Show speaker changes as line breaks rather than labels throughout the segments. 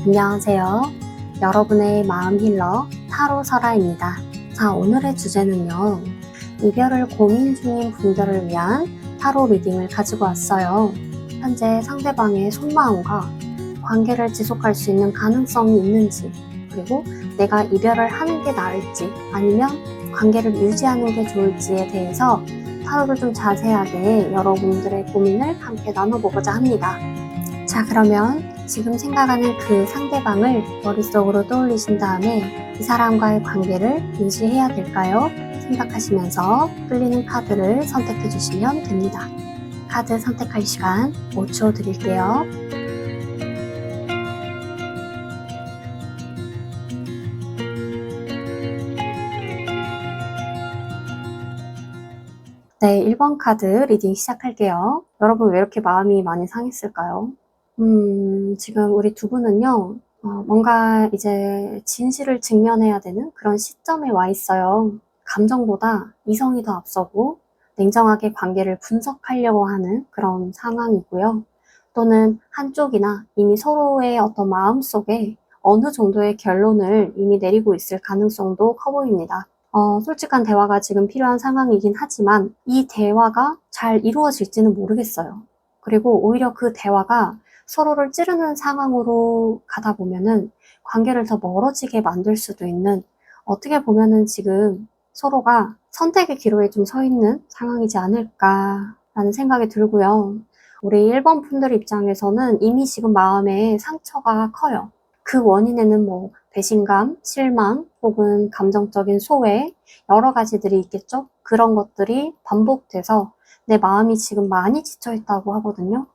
안녕하세요. 여러분의 마음 힐러 타로 설아입니다. 자, 오늘의 주제는요. 이별을 고민 중인 분들을 위한 타로 리딩을 가지고 왔어요. 현재 상대방의 속마음과 관계를 지속할 수 있는 가능성이 있는지, 그리고 내가 이별을 하는 게 나을지 아니면 관계를 유지하는 게 좋을지에 대해서 타로를 좀 자세하게 여러분들의 고민을 함께 나눠보고자 합니다. 자, 그러면 지금 생각하는 그 상대방을 머릿속으로 떠올리신 다음에 이 사람과의 관계를 유지해야 될까요? 생각하시면서 끌리는 카드를 선택해 주시면 됩니다. 카드 선택할 시간 5초 드릴게요. 네, 1번 카드 리딩 시작할게요. 여러분 왜 이렇게 마음이 많이 상했을까요? 지금 우리 두 분은요, 뭔가 이제 진실을 직면해야 되는 그런 시점에 와 있어요. 감정보다 이성이 더 앞서고 냉정하게 관계를 분석하려고 하는 그런 상황이고요. 또는 한쪽이나 이미 서로의 어떤 마음속에 어느 정도의 결론을 이미 내리고 있을 가능성도 커 보입니다. 솔직한 대화가 지금 필요한 상황이긴 하지만 이 대화가 잘 이루어질지는 모르겠어요. 그리고 오히려 그 대화가 서로를 찌르는 상황으로 가다 보면은 관계를 더 멀어지게 만들 수도 있는, 어떻게 보면은 지금 서로가 선택의 기로에 좀 서 있는 상황이지 않을까라는 생각이 들고요. 우리 1번 분들 입장에서는 이미 지금 마음에 상처가 커요. 그 원인에는 뭐 배신감, 실망, 혹은 감정적인 소외, 여러 가지들이 있겠죠? 그런 것들이 반복돼서 내 마음이 지금 많이 지쳐있다고 하거든요.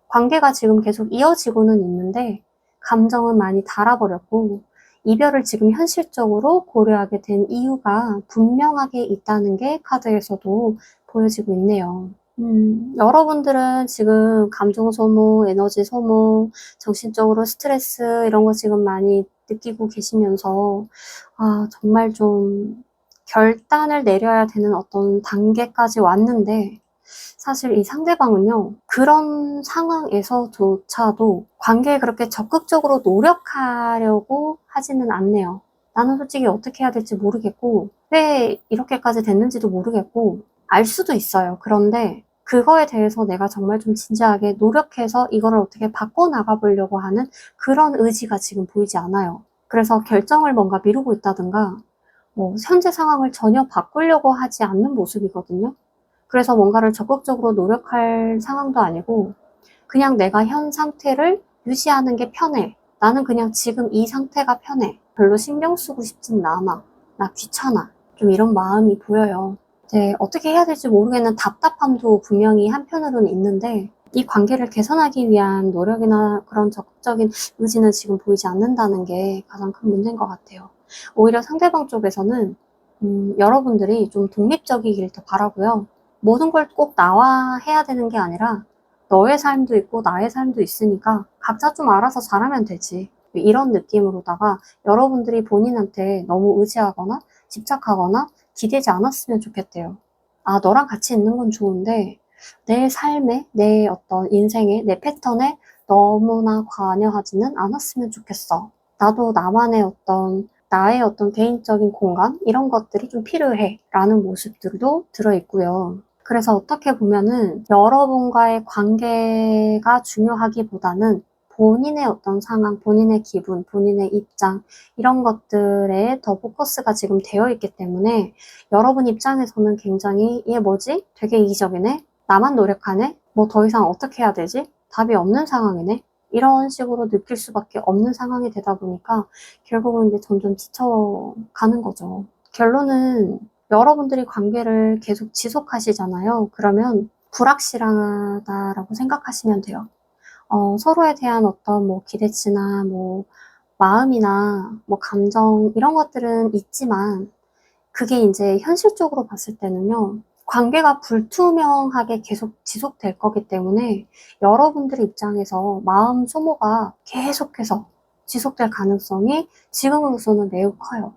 관계가 지금 계속 이어지고는 있는데 감정은 많이 닳아버렸고 이별을 지금 현실적으로 고려하게 된 이유가 분명하게 있다는 게 카드에서도 보여지고 있네요. 여러분들은 지금 감정 소모, 에너지 소모, 정신적으로 스트레스 이런 거 지금 많이 느끼고 계시면서 정말 좀 결단을 내려야 되는 어떤 단계까지 왔는데 사실 이 상대방은요, 그런 상황에서조차도 관계에 그렇게 적극적으로 노력하려고 하지는 않네요. 나는 솔직히 어떻게 해야 될지 모르겠고, 왜 이렇게까지 됐는지도 모르겠고, 알 수도 있어요. 그런데 그거에 대해서 내가 정말 좀 진지하게 노력해서 이거를 어떻게 바꿔나가 보려고 하는 그런 의지가 지금 보이지 않아요. 그래서 결정을 뭔가 미루고 있다든가, 현재 상황을 전혀 바꾸려고 하지 않는 모습이거든요. 그래서 뭔가를 적극적으로 노력할 상황도 아니고 그냥 내가 현 상태를 유지하는 게 편해. 나는 그냥 지금 이 상태가 편해. 별로 신경 쓰고 싶진 않아. 나 귀찮아. 좀 이런 마음이 보여요. 이제 어떻게 해야 될지 모르겠는 답답함도 분명히 한편으로는 있는데 이 관계를 개선하기 위한 노력이나 그런 적극적인 의지는 지금 보이지 않는다는 게 가장 큰 문제인 것 같아요. 오히려 상대방 쪽에서는 여러분들이 좀 독립적이길 더 바라고요. 모든 걸 꼭 나와 해야 되는 게 아니라 너의 삶도 있고 나의 삶도 있으니까 각자 좀 알아서 잘하면 되지. 이런 느낌으로다가 여러분들이 본인한테 너무 의지하거나 집착하거나 기대지 않았으면 좋겠대요. 너랑 같이 있는 건 좋은데 내 삶에, 내 어떤 인생에, 내 패턴에 너무나 관여하지는 않았으면 좋겠어. 나도 나의 어떤 개인적인 공간, 이런 것들이 좀 필요해. 라는 모습들도 들어있고요. 그래서 어떻게 보면은 여러분과의 관계가 중요하기보다는 본인의 어떤 상황, 본인의 기분, 본인의 입장 이런 것들에 더 포커스가 지금 되어 있기 때문에 여러분 입장에서는 굉장히 얘 뭐지? 되게 이기적이네? 나만 노력하네? 뭐 더 이상 어떻게 해야 되지? 답이 없는 상황이네? 이런 식으로 느낄 수밖에 없는 상황이 되다 보니까 결국은 이제 점점 지쳐가는 거죠. 결론은 여러분들이 관계를 계속 지속하시잖아요. 그러면 불확실하다라고 생각하시면 돼요. 서로에 대한 어떤 기대치나 마음이나 감정 이런 것들은 있지만 그게 이제 현실적으로 봤을 때는요. 관계가 불투명하게 계속 지속될 거기 때문에 여러분들 입장에서 마음 소모가 계속해서 지속될 가능성이 지금으로서는 매우 커요.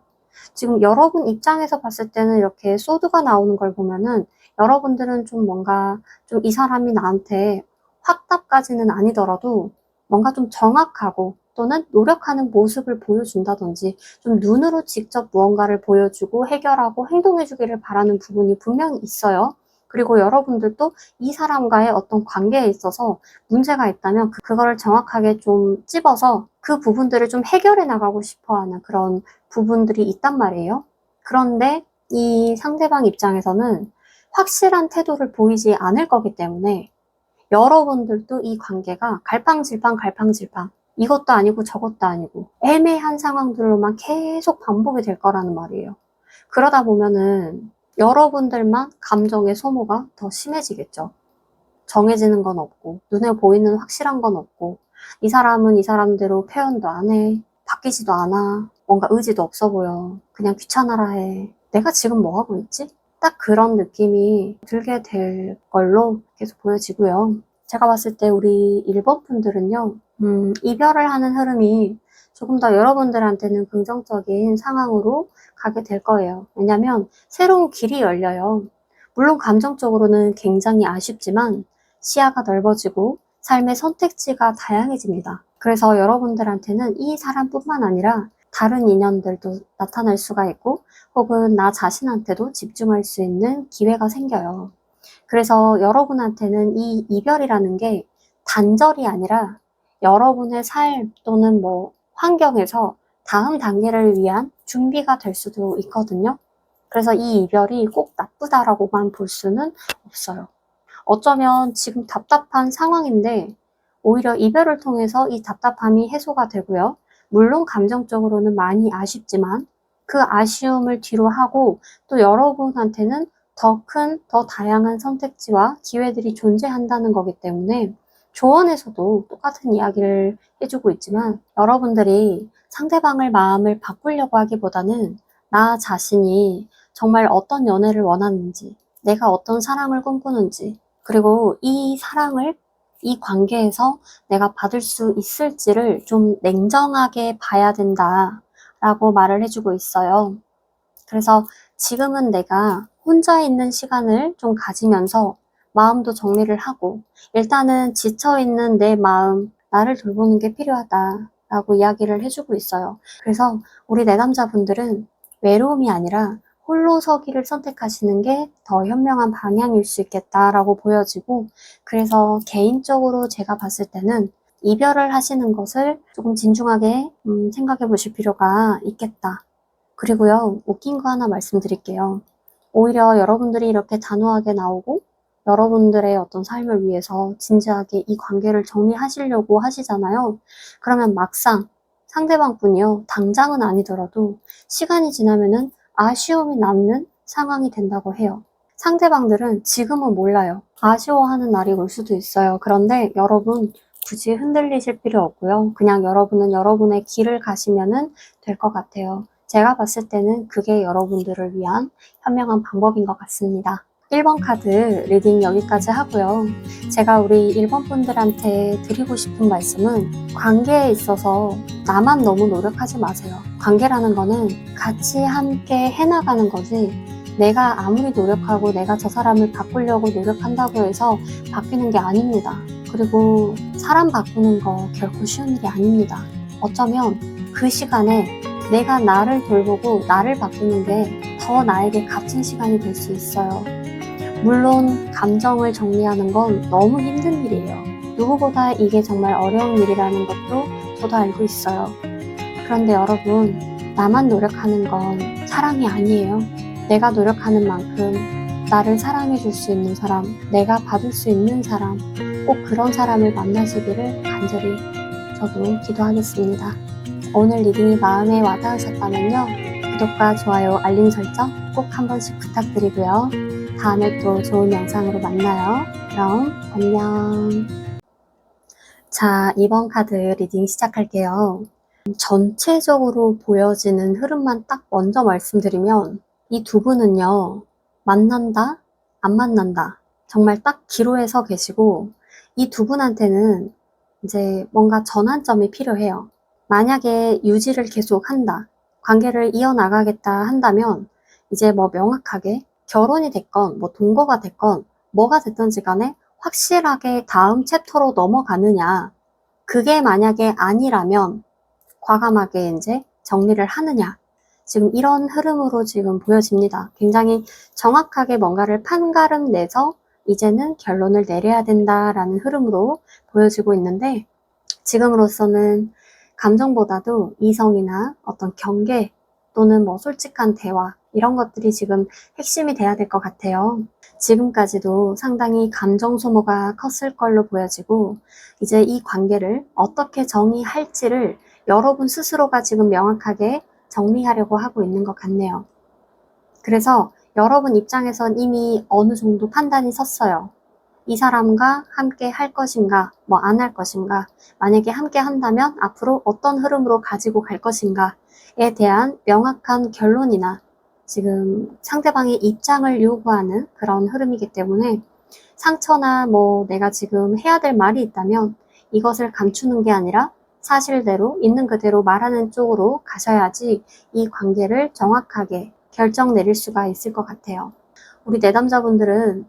지금 여러분 입장에서 봤을 때는 이렇게 소드가 나오는 걸 보면은 여러분들은 좀 뭔가 좀 이 사람이 나한테 확답까지는 아니더라도 뭔가 좀 정확하고 또는 노력하는 모습을 보여준다든지 좀 눈으로 직접 무언가를 보여주고 해결하고 행동해주기를 바라는 부분이 분명히 있어요. 그리고 여러분들도 이 사람과의 어떤 관계에 있어서 문제가 있다면 그거를 정확하게 좀 찝어서 그 부분들을 좀 해결해 나가고 싶어 하는 그런 부분들이 있단 말이에요. 그런데 이 상대방 입장에서는 확실한 태도를 보이지 않을 거기 때문에 여러분들도 이 관계가 갈팡질팡 이것도 아니고 저것도 아니고 애매한 상황들로만 계속 반복이 될 거라는 말이에요. 그러다 보면은 여러분들만 감정의 소모가 더 심해지겠죠. 정해지는 건 없고 눈에 보이는 확실한 건 없고 이 사람은 이 사람대로 표현도 안 해. 바뀌지도 않아. 뭔가 의지도 없어 보여. 그냥 귀찮아라 해. 내가 지금 뭐 하고 있지? 딱 그런 느낌이 들게 될 걸로 계속 보여지고요. 제가 봤을 때 우리 1번 분들은요. 이별을 하는 흐름이 조금 더 여러분들한테는 긍정적인 상황으로 가게 될 거예요. 왜냐면 새로운 길이 열려요. 물론 감정적으로는 굉장히 아쉽지만 시야가 넓어지고 삶의 선택지가 다양해집니다. 그래서 여러분들한테는 이 사람뿐만 아니라 다른 인연들도 나타날 수가 있고 혹은 나 자신한테도 집중할 수 있는 기회가 생겨요. 그래서 여러분한테는 이 이별이라는 게 단절이 아니라 여러분의 삶 또는 뭐 환경에서 다음 단계를 위한 준비가 될 수도 있거든요. 그래서 이 이별이 꼭 나쁘다라고만 볼 수는 없어요. 어쩌면 지금 답답한 상황인데 오히려 이별을 통해서 이 답답함이 해소가 되고요. 물론 감정적으로는 많이 아쉽지만 그 아쉬움을 뒤로 하고 또 여러분한테는 더 큰, 더 다양한 선택지와 기회들이 존재한다는 거기 때문에 조언에서도 똑같은 이야기를 해주고 있지만 여러분들이 상대방을 마음을 바꾸려고 하기보다는 나 자신이 정말 어떤 연애를 원하는지, 내가 어떤 사랑을 꿈꾸는지, 그리고 이 사랑을 이 관계에서 내가 받을 수 있을지를 좀 냉정하게 봐야 된다라고 말을 해주고 있어요. 그래서 지금은 내가 혼자 있는 시간을 좀 가지면서 마음도 정리를 하고 일단은 지쳐있는 내 마음, 나를 돌보는 게 필요하다라고 이야기를 해주고 있어요. 그래서 우리 내담자분들은 외로움이 아니라 홀로 서기를 선택하시는 게 더 현명한 방향일 수 있겠다라고 보여지고 그래서 개인적으로 제가 봤을 때는 이별을 하시는 것을 조금 진중하게 생각해 보실 필요가 있겠다. 그리고요, 웃긴 거 하나 말씀드릴게요. 오히려 여러분들이 이렇게 단호하게 나오고 여러분들의 어떤 삶을 위해서 진지하게 이 관계를 정리하시려고 하시잖아요. 그러면 막상 상대방분이요, 당장은 아니더라도 시간이 지나면은 아쉬움이 남는 상황이 된다고 해요. 상대방들은 지금은 몰라요. 아쉬워하는 날이 올 수도 있어요. 그런데 여러분 굳이 흔들리실 필요 없고요. 그냥 여러분은 여러분의 길을 가시면은 될 것 같아요. 제가 봤을 때는 그게 여러분들을 위한 현명한 방법인 것 같습니다. 1번 카드 리딩 여기까지 하고요. 제가 우리 1번 분들한테 드리고 싶은 말씀은 관계에 있어서 나만 너무 노력하지 마세요. 관계라는 거는 같이 함께 해나가는 거지 내가 아무리 노력하고 내가 저 사람을 바꾸려고 노력한다고 해서 바뀌는 게 아닙니다. 그리고 사람 바꾸는 거 결코 쉬운 일이 아닙니다. 어쩌면 그 시간에 내가 나를 돌보고 나를 바꾸는 게 더 나에게 값진 시간이 될 수 있어요. 물론 감정을 정리하는 건 너무 힘든 일이에요. 누구보다 이게 정말 어려운 일이라는 것도 저도 알고 있어요. 그런데 여러분, 나만 노력하는 건 사랑이 아니에요. 내가 노력하는 만큼 나를 사랑해 줄 수 있는 사람, 내가 받을 수 있는 사람, 꼭 그런 사람을 만나시기를 간절히 저도 기도하겠습니다. 오늘 리딩이 마음에 와닿으셨다면요. 구독과 좋아요, 알림 설정 꼭 한 번씩 부탁드리고요. 다음에 또 좋은 영상으로 만나요. 그럼 안녕. 자, 2번 카드 리딩 시작할게요. 전체적으로 보여지는 흐름만 딱 먼저 말씀드리면 이 두 분은요. 만난다, 안 만난다. 정말 딱 기로에 서 계시고 이 두 분한테는 이제 뭔가 전환점이 필요해요. 만약에 유지를 계속 한다, 관계를 이어나가겠다 한다면 이제 뭐 명확하게 결혼이 됐건 뭐 동거가 됐건 뭐가 됐든지 간에 확실하게 다음 챕터로 넘어가느냐 그게 만약에 아니라면 과감하게 이제 정리를 하느냐. 지금 이런 흐름으로 지금 보여집니다. 굉장히 정확하게 뭔가를 판가름 내서 이제는 결론을 내려야 된다라는 흐름으로 보여지고 있는데, 지금으로서는 감정보다도 이성이나 어떤 경계 또는 뭐 솔직한 대화, 이런 것들이 지금 핵심이 돼야 될 것 같아요. 지금까지도 상당히 감정 소모가 컸을 걸로 보여지고, 이제 이 관계를 어떻게 정의할지를 여러분 스스로가 지금 명확하게 정리하려고 하고 있는 것 같네요. 그래서 여러분 입장에선 이미 어느 정도 판단이 섰어요. 이 사람과 함께 할 것인가, 뭐 안 할 것인가, 만약에 함께 한다면 앞으로 어떤 흐름으로 가지고 갈 것인가에 대한 명확한 결론이나 지금 상대방의 입장을 요구하는 그런 흐름이기 때문에, 상처나 뭐 내가 지금 해야 될 말이 있다면 이것을 감추는 게 아니라 사실대로 있는 그대로 말하는 쪽으로 가셔야지 이 관계를 정확하게 결정 내릴 수가 있을 것 같아요. 우리 내담자분들은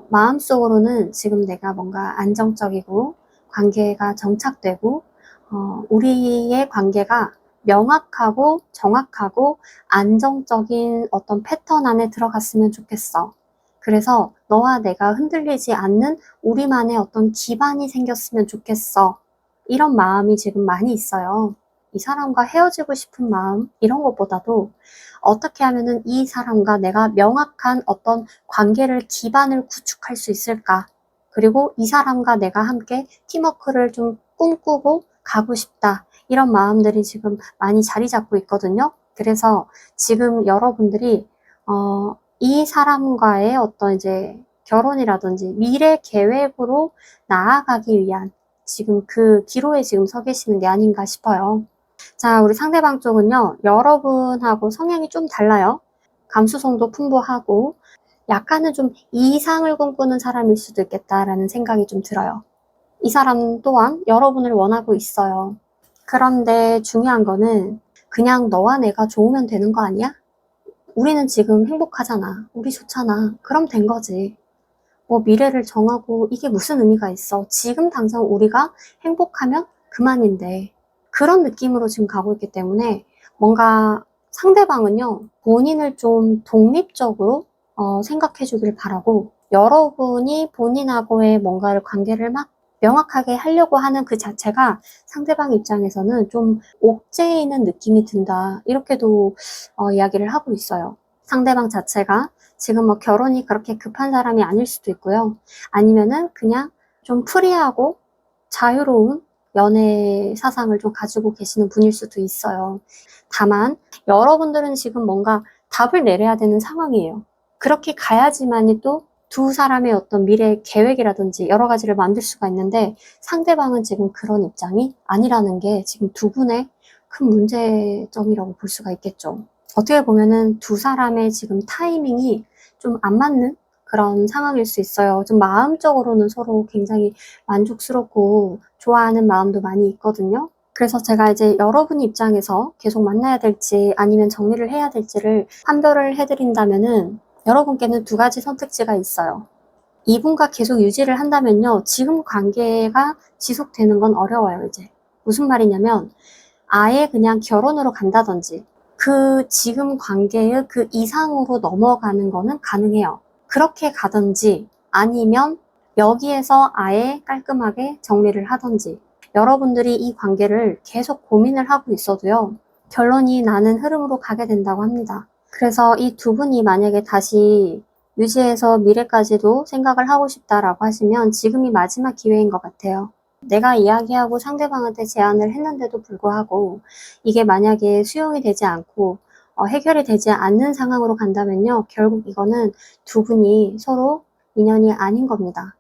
마음속으로는 지금 내가 뭔가 안정적이고 관계가 정착되고 우리의 관계가 명확하고 정확하고 안정적인 어떤 패턴 안에 들어갔으면 좋겠어. 그래서 너와 내가 흔들리지 않는 우리만의 어떤 기반이 생겼으면 좋겠어. 이런 마음이 지금 많이 있어요. 이 사람과 헤어지고 싶은 마음, 이런 것보다도 어떻게 하면은 이 사람과 내가 명확한 어떤 관계를, 기반을 구축할 수 있을까? 그리고 이 사람과 내가 함께 팀워크를 좀 꿈꾸고 가고 싶다. 이런 마음들이 지금 많이 자리 잡고 있거든요. 그래서 지금 여러분들이 이 사람과의 어떤 이제 결혼이라든지 미래 계획으로 나아가기 위한 지금 그 기로에 지금 서 계시는 게 아닌가 싶어요. 자, 우리 상대방 쪽은요, 여러분하고 성향이 좀 달라요. 감수성도 풍부하고 약간은 좀 이상을 꿈꾸는 사람일 수도 있겠다라는 생각이 좀 들어요. 이 사람 또한 여러분을 원하고 있어요. 그런데 중요한 거는 그냥 너와 내가 좋으면 되는 거 아니야? 우리는 지금 행복하잖아. 우리 좋잖아. 그럼 된 거지. 뭐 미래를 정하고 이게 무슨 의미가 있어. 지금 당장 우리가 행복하면 그만인데. 그런 느낌으로 지금 가고 있기 때문에 뭔가 상대방은요, 본인을 좀 독립적으로 생각해 주길 바라고, 여러분이 본인하고의 뭔가를 관계를 막 명확하게 하려고 하는 그 자체가 상대방 입장에서는 좀 옥죄에 있는 느낌이 든다. 이렇게도 이야기를 하고 있어요. 상대방 자체가 지금 뭐 결혼이 그렇게 급한 사람이 아닐 수도 있고요. 아니면은 그냥 좀 프리하고 자유로운 연애 사상을 좀 가지고 계시는 분일 수도 있어요. 다만 여러분들은 지금 뭔가 답을 내려야 되는 상황이에요. 그렇게 가야지만이 또 두 사람의 어떤 미래 계획이라든지 여러 가지를 만들 수가 있는데, 상대방은 지금 그런 입장이 아니라는 게 지금 두 분의 큰 문제점이라고 볼 수가 있겠죠. 어떻게 보면은 두 사람의 지금 타이밍이 좀 안 맞는 그런 상황일 수 있어요. 좀 마음적으로는 서로 굉장히 만족스럽고 좋아하는 마음도 많이 있거든요. 그래서 제가 이제 여러분 입장에서 계속 만나야 될지 아니면 정리를 해야 될지를 판별을 해드린다면은, 여러분께는 두 가지 선택지가 있어요. 이분과 계속 유지를 한다면요, 지금 관계가 지속되는 건 어려워요. 이제 무슨 말이냐면, 아예 그냥 결혼으로 간다든지 그 지금 관계의 그 이상으로 넘어가는 거는 가능해요. 그렇게 가든지 아니면 여기에서 아예 깔끔하게 정리를 하든지, 여러분들이 이 관계를 계속 고민을 하고 있어도요, 결론이 나는 흐름으로 가게 된다고 합니다. 그래서 이 두 분이 만약에 다시 유지해서 미래까지도 생각을 하고 싶다라고 하시면 지금이 마지막 기회인 것 같아요. 내가 이야기하고 상대방한테 제안을 했는데도 불구하고 이게 만약에 수용이 되지 않고 해결이 되지 않는 상황으로 간다면요, 결국 이거는 두 분이 서로 인연이 아닌 겁니다.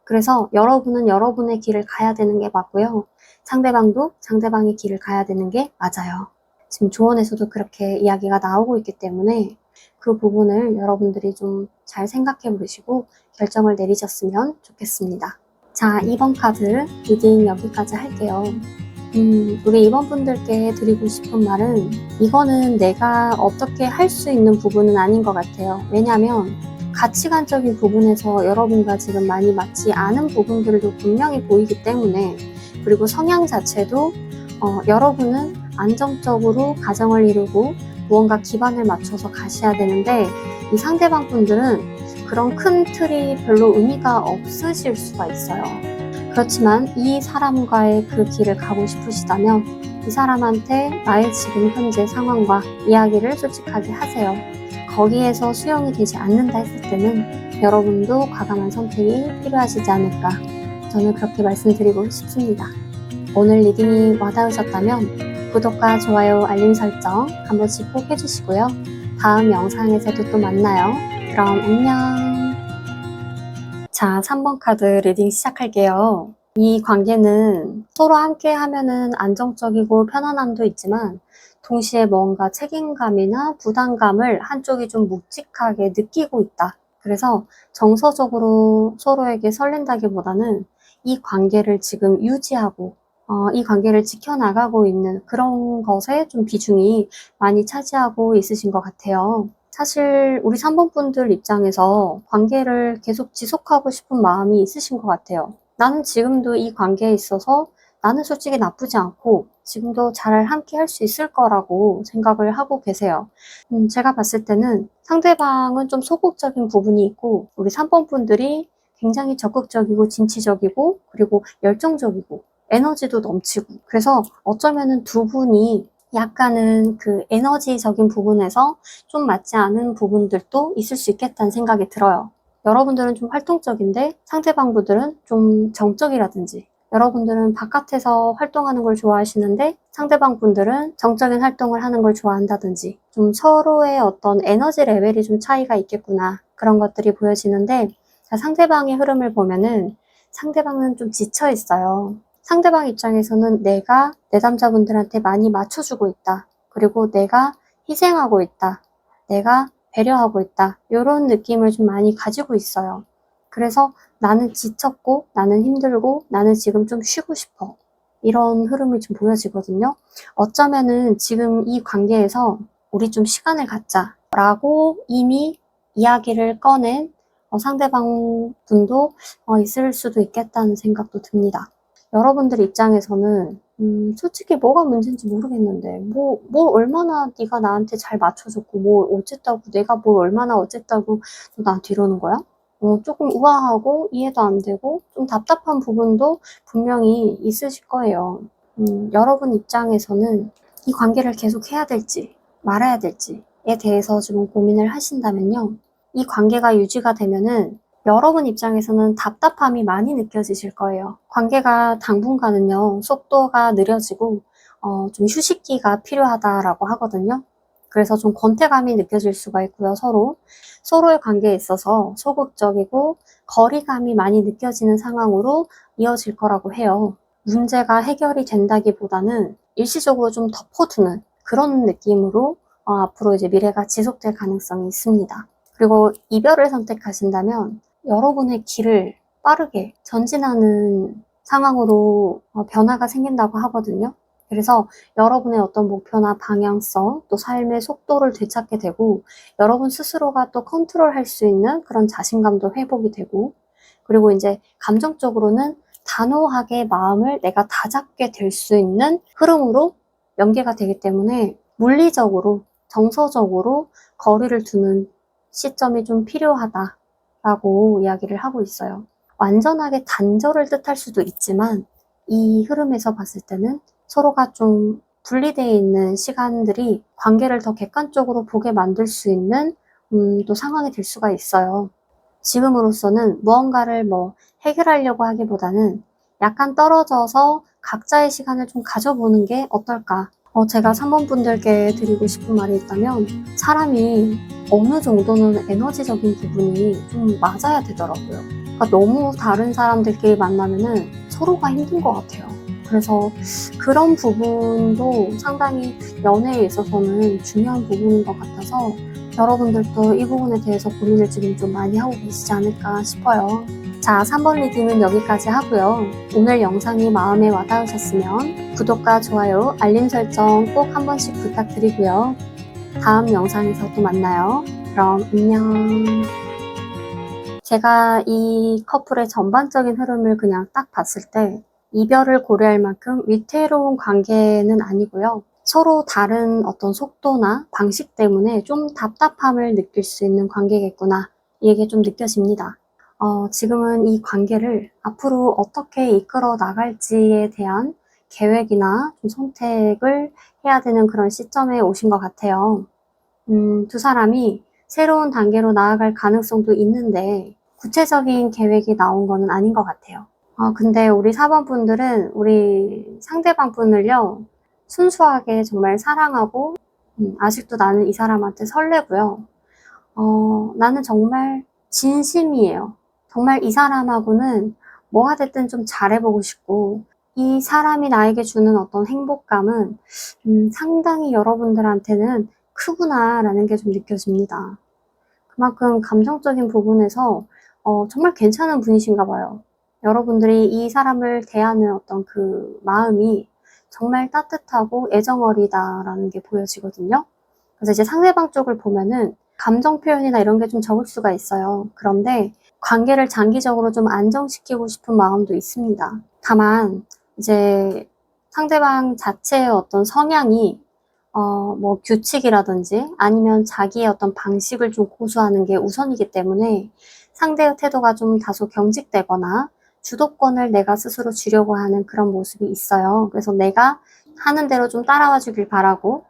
그래서 여러분은 여러분의 길을 가야 되는 게 맞고요, 상대방도 상대방의 길을 가야 되는 게 맞아요. 지금 조언에서도 그렇게 이야기가 나오고 있기 때문에 그 부분을 여러분들이 좀 잘 생각해 보시고 결정을 내리셨으면 좋겠습니다. 자, 2번 카드 리딩 여기까지 할게요. 우리 2번 분들께 드리고 싶은 말은, 이거는 내가 어떻게 할 수 있는 부분은 아닌 것 같아요. 왜냐면 가치관적인 부분에서 여러분과 지금 많이 맞지 않은 부분들도 분명히 보이기 때문에, 그리고 성향 자체도 여러분은 안정적으로 가정을 이루고 무언가 기반을 맞춰서 가셔야 되는데, 이 상대방 분들은 그런 큰 틀이 별로 의미가 없으실 수가 있어요. 그렇지만 이 사람과의 그 길을 가고 싶으시다면 이 사람한테 나의 지금 현재 상황과 이야기를 솔직하게 하세요. 거기에서 수용이 되지 않는다 했을 때는 여러분도 과감한 선택이 필요하시지 않을까, 저는 그렇게 말씀드리고 싶습니다. 오늘 리딩이 와닿으셨다면 구독과 좋아요, 알림 설정 한 번씩 꼭 해주시고요. 다음 영상에서도 또 만나요. 그럼 안녕. 자, 3번 카드 리딩 시작할게요. 이 관계는 서로 함께 하면은 안정적이고 편안함도 있지만 동시에 뭔가 책임감이나 부담감을 한쪽이 좀 묵직하게 느끼고 있다. 그래서 정서적으로 서로에게 설렌다기보다는 이 관계를 지금 유지하고 이 관계를 지켜나가고 있는 그런 것에 좀 비중이 많이 차지하고 있으신 것 같아요. 사실 우리 3번 분들 입장에서 관계를 계속 지속하고 싶은 마음이 있으신 것 같아요. 나는 지금도 이 관계에 있어서 나는 솔직히 나쁘지 않고 지금도 잘 함께 할 수 있을 거라고 생각을 하고 계세요. 제가 봤을 때는 상대방은 좀 소극적인 부분이 있고 우리 3번 분들이 굉장히 적극적이고 진취적이고 그리고 열정적이고 에너지도 넘치고, 그래서 어쩌면은 두 분이 약간은 그 에너지적인 부분에서 좀 맞지 않은 부분들도 있을 수 있겠다는 생각이 들어요. 여러분들은 좀 활동적인데 상대방 분들은 좀 정적이라든지, 여러분들은 바깥에서 활동하는 걸 좋아하시는데 상대방 분들은 정적인 활동을 하는 걸 좋아한다든지, 좀 서로의 어떤 에너지 레벨이 좀 차이가 있겠구나, 그런 것들이 보여지는데, 상대방의 흐름을 보면은 상대방은 좀 지쳐 있어요. 상대방 입장에서는 내가 내담자분들한테 많이 맞춰주고 있다. 그리고 내가 희생하고 있다. 내가 배려하고 있다. 이런 느낌을 좀 많이 가지고 있어요. 그래서 나는 지쳤고, 나는 힘들고, 나는 지금 좀 쉬고 싶어. 이런 흐름이 좀 보여지거든요. 어쩌면은 지금 이 관계에서 우리 좀 시간을 갖자 라고 이미 이야기를 꺼낸 상대방 분도 있을 수도 있겠다는 생각도 듭니다. 여러분들 입장에서는 솔직히 뭐가 문제인지 모르겠는데 뭘 얼마나 네가 나한테 잘 맞춰줬고 뭘 어쨌다고, 내가 뭘 얼마나 어쨌다고 너 나한테 이러는 거야? 조금 우아하고 이해도 안 되고 좀 답답한 부분도 분명히 있으실 거예요. 여러분 입장에서는 이 관계를 계속 해야 될지 말아야 될지에 대해서 좀 고민을 하신다면요. 이 관계가 유지가 되면은 여러분 입장에서는 답답함이 많이 느껴지실 거예요. 관계가 당분간은요, 속도가 느려지고 좀 휴식기가 필요하다라고 하거든요. 그래서 좀 권태감이 느껴질 수가 있고요. 서로의 관계에 있어서 소극적이고 거리감이 많이 느껴지는 상황으로 이어질 거라고 해요. 문제가 해결이 된다기보다는 일시적으로 좀 덮어두는 그런 느낌으로 앞으로 이제 미래가 지속될 가능성이 있습니다. 그리고 이별을 선택하신다면 여러분의 길을 빠르게 전진하는 상황으로 변화가 생긴다고 하거든요. 그래서 여러분의 어떤 목표나 방향성, 또 삶의 속도를 되찾게 되고, 여러분 스스로가 또 컨트롤할 수 있는 그런 자신감도 회복이 되고, 그리고 이제 감정적으로는 단호하게 마음을 내가 다잡게 될 수 있는 흐름으로 연계가 되기 때문에 물리적으로, 정서적으로 거리를 두는 시점이 좀 필요하다라고 이야기를 하고 있어요. 완전하게 단절을 뜻할 수도 있지만 이 흐름에서 봤을 때는 서로가 좀 분리되어 있는 시간들이 관계를 더 객관적으로 보게 만들 수 있는 또 상황이 될 수가 있어요. 지금으로서는 무언가를 해결하려고 하기보다는 약간 떨어져서 각자의 시간을 좀 가져보는 게 어떨까. 제가 3번 분들께 드리고 싶은 말이 있다면, 사람이 어느 정도는 에너지적인 부분이 좀 맞아야 되더라고요. 그러니까 너무 다른 사람들끼리 만나면은 서로가 힘든 것 같아요. 그래서 그런 부분도 상당히 연애에 있어서는 중요한 부분인 것 같아서 여러분들도 이 부분에 대해서 고민을 지금 좀 많이 하고 계시지 않을까 싶어요. 자, 3번 리딩은 여기까지 하고요. 오늘 영상이 마음에 와닿으셨으면 구독과 좋아요, 알림 설정 꼭 한 번씩 부탁드리고요. 다음 영상에서 또 만나요. 그럼 안녕. 제가 이 커플의 전반적인 흐름을 그냥 딱 봤을 때 이별을 고려할 만큼 위태로운 관계는 아니고요. 서로 다른 어떤 속도나 방식 때문에 좀 답답함을 느낄 수 있는 관계겠구나. 이게 좀 느껴집니다. 지금은 이 관계를 앞으로 어떻게 이끌어 나갈지에 대한 계획이나 좀 선택을 해야 되는 그런 시점에 오신 것 같아요. 두 사람이 새로운 단계로 나아갈 가능성도 있는데 구체적인 계획이 나온 거는 아닌 것 같아요. 근데 우리 4번 분들은 우리 상대방 분을요, 순수하게 정말 사랑하고, 아직도 나는 이 사람한테 설레고요. 나는 정말 진심이에요. 정말 이 사람하고는 뭐가 됐든 좀 잘해보고 싶고, 이 사람이 나에게 주는 어떤 행복감은 상당히 여러분들한테는 크구나라는 게 좀 느껴집니다. 그만큼 감정적인 부분에서 정말 괜찮은 분이신가 봐요. 여러분들이 이 사람을 대하는 어떤 그 마음이 정말 따뜻하고 애정어리다라는 게 보여지거든요. 그래서 이제 상대방 쪽을 보면은 감정 표현이나 이런 게 좀 적을 수가 있어요. 그런데 관계를 장기적으로 좀 안정시키고 싶은 마음도 있습니다. 다만 이제 상대방 자체의 어떤 성향이 뭐 규칙이라든지 아니면 자기의 어떤 방식을 좀 고수하는 게 우선이기 때문에 상대의 태도가 좀 다소 경직되거나 주도권을 내가 스스로 쥐려고 하는 그런 모습이 있어요. 그래서 내가 하는 대로 좀 따라와 주길 바라고,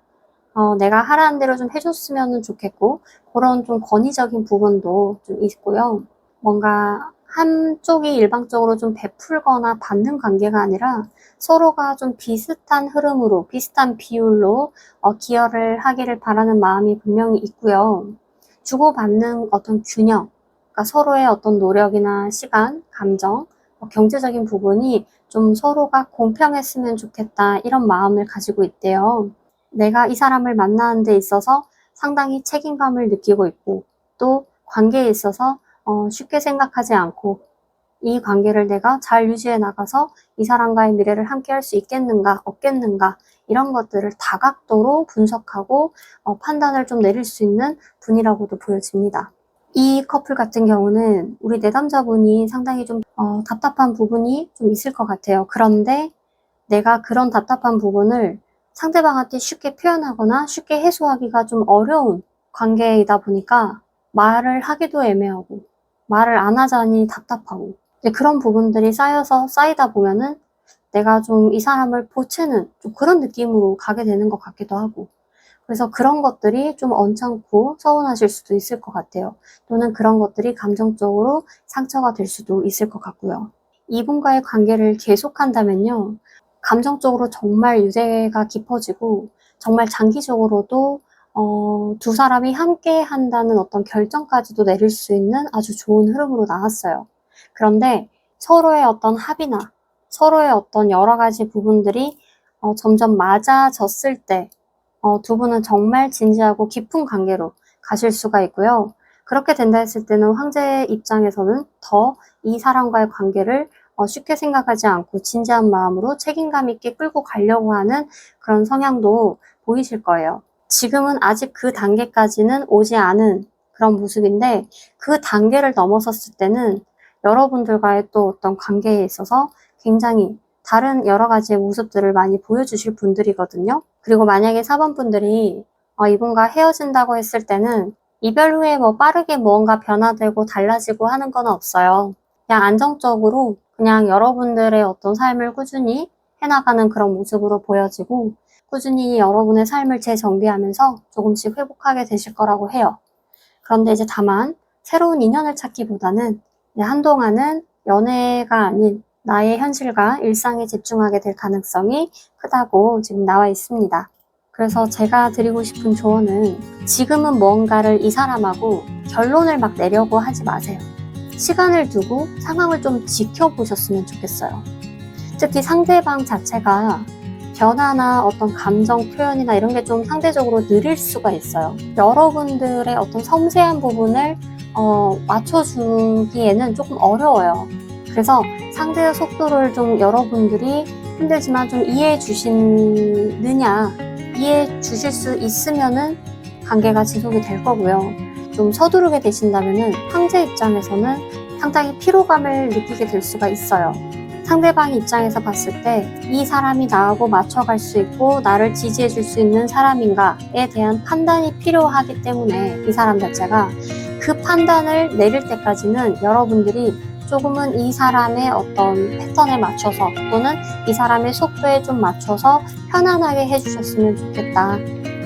내가 하라는 대로 좀 해줬으면 좋겠고, 그런 좀 권위적인 부분도 좀 있고요. 뭔가 한쪽이 일방적으로 좀 베풀거나 받는 관계가 아니라 서로가 좀 비슷한 흐름으로, 비슷한 비율로 기여를 하기를 바라는 마음이 분명히 있고요. 주고받는 어떤 균형, 그러니까 서로의 어떤 노력이나 시간, 감정, 경제적인 부분이 좀 서로가 공평했으면 좋겠다, 이런 마음을 가지고 있대요. 내가 이 사람을 만나는 데 있어서 상당히 책임감을 느끼고 있고, 또 관계에 있어서 쉽게 생각하지 않고 이 관계를 내가 잘 유지해 나가서 이 사람과의 미래를 함께 할 수 있겠는가, 없겠는가, 이런 것들을 다각도로 분석하고 판단을 좀 내릴 수 있는 분이라고도 보여집니다. 이 커플 같은 경우는 우리 내담자분이 상당히 좀 답답한 부분이 좀 있을 것 같아요. 그런데 내가 그런 답답한 부분을 상대방한테 쉽게 표현하거나 쉽게 해소하기가 좀 어려운 관계이다 보니까 말을 하기도 애매하고 말을 안 하자니 답답하고 그런 부분들이 쌓이다 보면은 내가 좀 이 사람을 보채는 좀 그런 느낌으로 가게 되는 것 같기도 하고, 그래서 그런 것들이 좀 언짢고 서운하실 수도 있을 것 같아요. 또는 그런 것들이 감정적으로 상처가 될 수도 있을 것 같고요. 이분과의 관계를 계속한다면요, 감정적으로 정말 유대가 깊어지고 정말 장기적으로도 두 사람이 함께 한다는 어떤 결정까지도 내릴 수 있는 아주 좋은 흐름으로 나왔어요. 그런데 서로의 어떤 합의나 서로의 어떤 여러 가지 부분들이 점점 맞아졌을 때 두 분은 정말 진지하고 깊은 관계로 가실 수가 있고요. 그렇게 된다 했을 때는 황제 입장에서는 더 이 사람과의 관계를 쉽게 생각하지 않고 진지한 마음으로 책임감 있게 끌고 가려고 하는 그런 성향도 보이실 거예요. 지금은 아직 그 단계까지는 오지 않은 그런 모습인데, 그 단계를 넘어섰을 때는 여러분들과의 또 어떤 관계에 있어서 굉장히 다른 여러 가지의 모습들을 많이 보여주실 분들이거든요. 그리고 만약에 4번 분들이 이분과 헤어진다고 했을 때는 이별 후에 뭐 빠르게 무언가 변화되고 달라지고 하는 건 없어요. 그냥 안정적으로 그냥 여러분들의 어떤 삶을 꾸준히 해나가는 그런 모습으로 보여지고, 꾸준히 여러분의 삶을 재정비하면서 조금씩 회복하게 되실 거라고 해요. 그런데 이제 다만 새로운 인연을 찾기보다는 한동안은 연애가 아닌 나의 현실과 일상에 집중하게 될 가능성이 크다고 지금 나와 있습니다. 그래서 제가 드리고 싶은 조언은, 지금은 무언가를 이 사람하고 결론을 막 내려고 하지 마세요. 시간을 두고 상황을 좀 지켜보셨으면 좋겠어요. 특히 상대방 자체가 변화나 어떤 감정 표현이나 이런 게 좀 상대적으로 느릴 수가 있어요. 여러분들의 어떤 섬세한 부분을 맞춰주기에는 조금 어려워요. 그래서 상대의 속도를 좀 여러분들이 힘들지만 좀 이해해 주시느냐, 이해해 주실 수 있으면은 관계가 지속이 될 거고요. 좀 서두르게 되신다면은 황제 입장에서는 상당히 피로감을 느끼게 될 수가 있어요. 상대방 입장에서 봤을 때 이 사람이 나하고 맞춰갈 수 있고 나를 지지해 줄 수 있는 사람인가에 대한 판단이 필요하기 때문에 이 사람 자체가 그 판단을 내릴 때까지는 여러분들이 조금은 이 사람의 어떤 패턴에 맞춰서 또는 이 사람의 속도에 좀 맞춰서 편안하게 해주셨으면 좋겠다.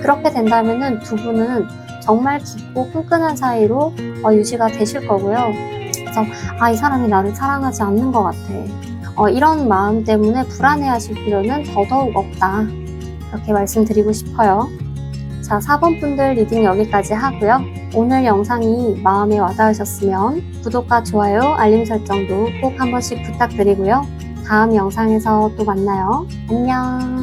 그렇게 된다면은 두 분은 정말 깊고 끈끈한 사이로 유지가 되실 거고요. 그래서 이 사람이 나를 사랑하지 않는 것 같아. 이런 마음 때문에 불안해하실 필요는 더더욱 없다. 그렇게 말씀드리고 싶어요. 자, 4번 분들 리딩 여기까지 하고요. 오늘 영상이 마음에 와닿으셨으면 구독과 좋아요, 알림 설정도 꼭 한 번씩 부탁드리고요. 다음 영상에서 또 만나요. 안녕.